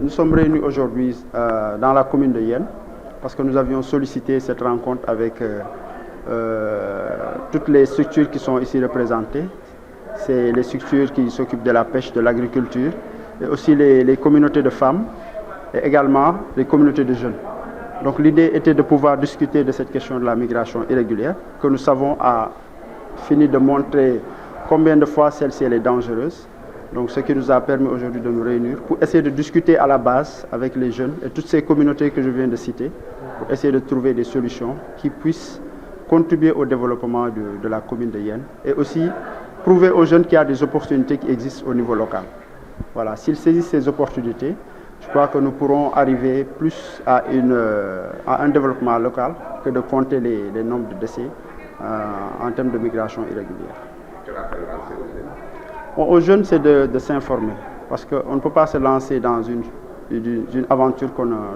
nous sommes réunis aujourd'hui dans la commune de Yène parce que nous avions sollicité cette rencontre avec toutes les structures qui sont ici représentées. C'est les structures qui s'occupent de la pêche, de l'agriculture, et aussi les communautés de femmes et également les communautés de jeunes. Donc l'idée était de pouvoir discuter de cette question de la migration irrégulière, que nous savons a fini de montrer combien de fois celle-ci est dangereuse. Donc ce qui nous a permis aujourd'hui de nous réunir pour essayer de discuter à la base avec les jeunes et toutes ces communautés que je viens de citer, pour essayer de trouver des solutions qui puissent contribuer au développement de la commune de Yène et aussi prouver aux jeunes qu'il y a des opportunités qui existent au niveau local. Voilà, s'ils saisissent ces opportunités, je crois que nous pourrons arriver plus à un développement local que de compter les nombres de décès en termes de migration irrégulière. Bon, aux jeunes, c'est de s'informer, parce qu'on ne peut pas se lancer dans une aventure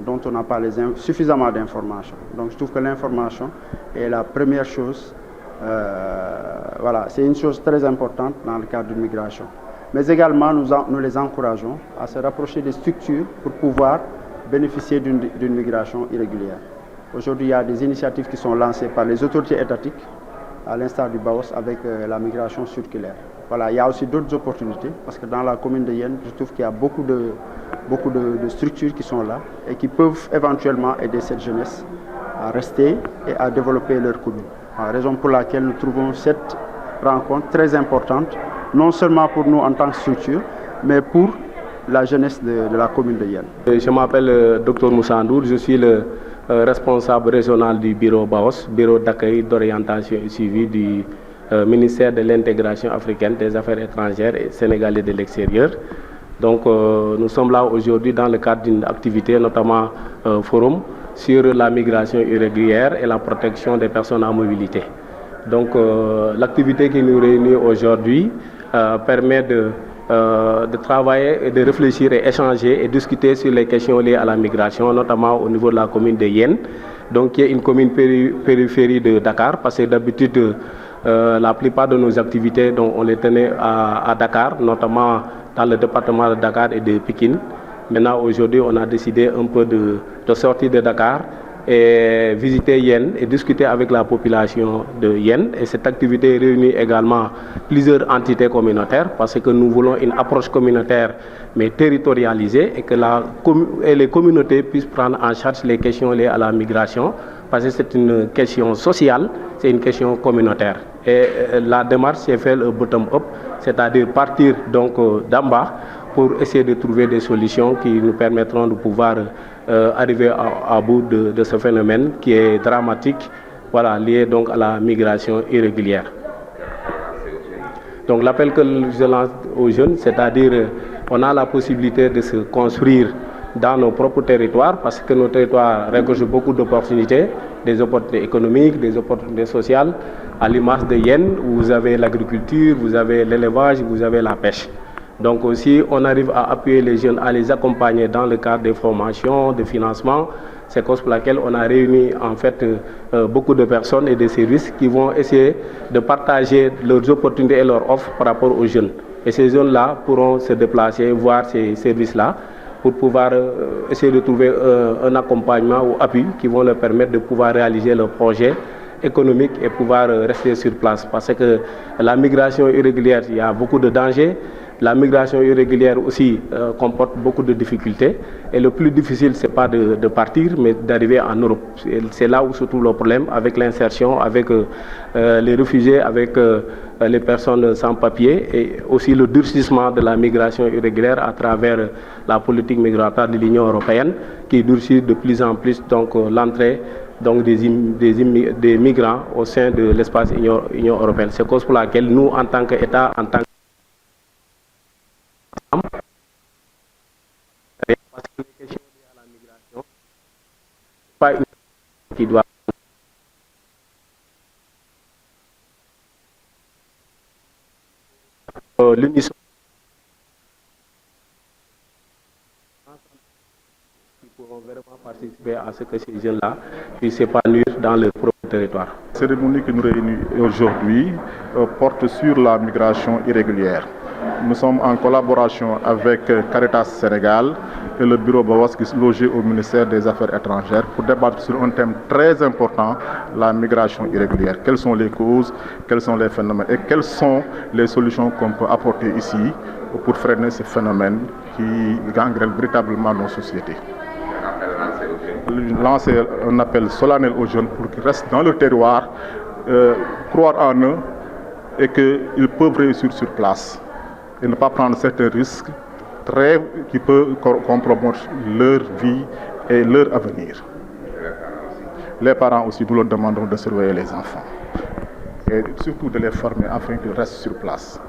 dont on n'a pas suffisamment d'informations. Donc je trouve que l'information est la première chose. Voilà, c'est une chose très importante dans le cadre d'une migration. Mais également, nous les encourageons à se rapprocher des structures pour pouvoir bénéficier d'une migration irrégulière. Aujourd'hui, il y a des initiatives qui sont lancées par les autorités étatiques, à l'instar du BAOS, avec la migration circulaire. Voilà, il y a aussi d'autres opportunités, parce que dans la commune de Yène, je trouve qu'il y a beaucoup de structures qui sont là et qui peuvent éventuellement aider cette jeunesse à rester et à développer leur commune. Raison pour laquelle nous trouvons cette rencontre très importante, non seulement pour nous en tant que structure, mais pour la jeunesse de la commune de Yène. Je m'appelle Dr Moussa Ndour, je suis le responsable régional du bureau BAOS, bureau d'accueil, d'orientation et suivi du ministère de l'intégration africaine, des affaires étrangères et sénégalais de l'extérieur. Donc nous sommes là aujourd'hui dans le cadre d'une activité, notamment forum, sur la migration irrégulière et la protection des personnes en mobilité. Donc l'activité qui nous réunit aujourd'hui permet de travailler et de réfléchir et échanger et discuter sur les questions liées à la migration, notamment au niveau de la commune de Yène, donc qui est une commune périphérie de Dakar, parce que d'habitude la plupart de nos activités, donc, on les tenait à Dakar, notamment dans le département de Dakar et de Pikine. Maintenant, aujourd'hui, on a décidé un peu de sortir de Dakar et visiter Yène et discuter avec la population de Yène. Et cette activité réunit également plusieurs entités communautaires parce que nous voulons une approche communautaire mais territorialisée et que les communautés puissent prendre en charge les questions liées à la migration parce que c'est une question sociale, c'est une question communautaire. Et la démarche est faite bottom-up, c'est-à-dire partir donc d'en bas pour essayer de trouver des solutions qui nous permettront de pouvoir arriver à bout de ce phénomène qui est dramatique, voilà, lié donc à la migration irrégulière. Donc l'appel que je lance aux jeunes, c'est-à-dire on a la possibilité de se construire dans nos propres territoires parce que nos territoires regorgent beaucoup d'opportunités, des opportunités économiques, des opportunités sociales, à l'image de Yène où vous avez l'agriculture, vous avez l'élevage, vous avez la pêche. Donc aussi, on arrive à appuyer les jeunes, à les accompagner dans le cadre des formations, de financement. C'est cause pour laquelle on a réuni en fait beaucoup de personnes et des services qui vont essayer de partager leurs opportunités et leurs offres par rapport aux jeunes. Et ces jeunes-là pourront se déplacer, voir ces services-là pour pouvoir essayer de trouver un accompagnement ou appui qui vont leur permettre de pouvoir réaliser leurs projets économiques et pouvoir rester sur place. Parce que la migration irrégulière, il y a beaucoup de dangers. La migration irrégulière aussi comporte beaucoup de difficultés. Et le plus difficile, ce n'est pas de partir, mais d'arriver en Europe. C'est là où se trouve le problème avec l'insertion, avec les réfugiés, avec les personnes sans papier et aussi le durcissement de la migration irrégulière à travers la politique migratoire de l'Union européenne qui durcit de plus en plus donc l'entrée donc des migrants au sein de l'espace Union européenne. C'est cause pour laquelle nous, en tant qu'État, en tant que parce que les questions liées à la migration, pas une qui doit l'unisson qui pourront vraiment participer à ce que ces jeunes-là puissent s'épanouir dans leur propre territoire. La cérémonie qui nous réunit aujourd'hui porte sur la migration irrégulière. nous sommes en collaboration avec Caritas Sénégal et le bureau BAOS qui est logé au ministère des Affaires étrangères pour débattre sur un thème très important, la migration irrégulière. Quelles sont les causes, quels sont les phénomènes et quelles sont les solutions qu'on peut apporter ici pour freiner ces phénomènes qui gangrènent véritablement nos sociétés. Lancer un appel solennel aux jeunes pour qu'ils restent dans le terroir, croire en eux et qu'ils peuvent réussir sur place et ne pas prendre certains risques qui peuvent compromettre leur vie et leur avenir. Les parents aussi, nous leur demandons de surveiller les enfants et surtout de les former afin qu'ils restent sur place.